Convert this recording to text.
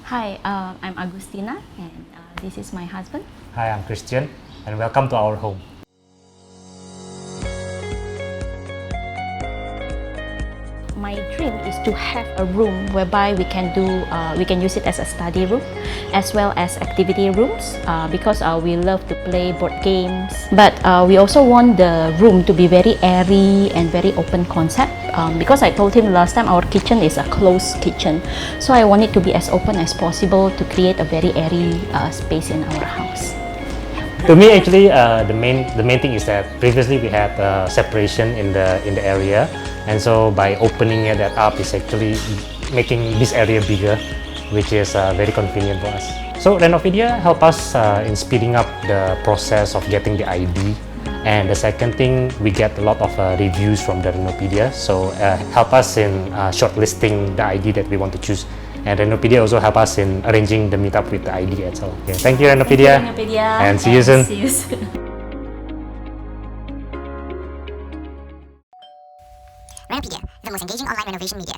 Hi, I'm Agustina, and this is my husband. Hi, I'm Christian, and welcome to our home. My dream is to have a room whereby we can use it as a study room, as well as activity rooms, because we love to play board games. But we also want the room to be very airy and very open concept. Because I told him last time our kitchen is a closed kitchen, so I want it to be as open as possible to create a very airy space in our house. To me, actually, the main thing is that previously we had separation in the area, and so by opening that up is actually making this area bigger, which is very convenient for us. So Renopedia help us in speeding up the process of getting the ID. And the second thing, we get a lot of reviews from the Renopedia, so help us in shortlisting the ID that we want to choose. And Renopedia also help us in arranging the meetup with the ID as well. Okay, thank you, Renopedia. Thank you, Renopedia. And see you soon. See you soon. Renopedia, the most engaging online renovation media.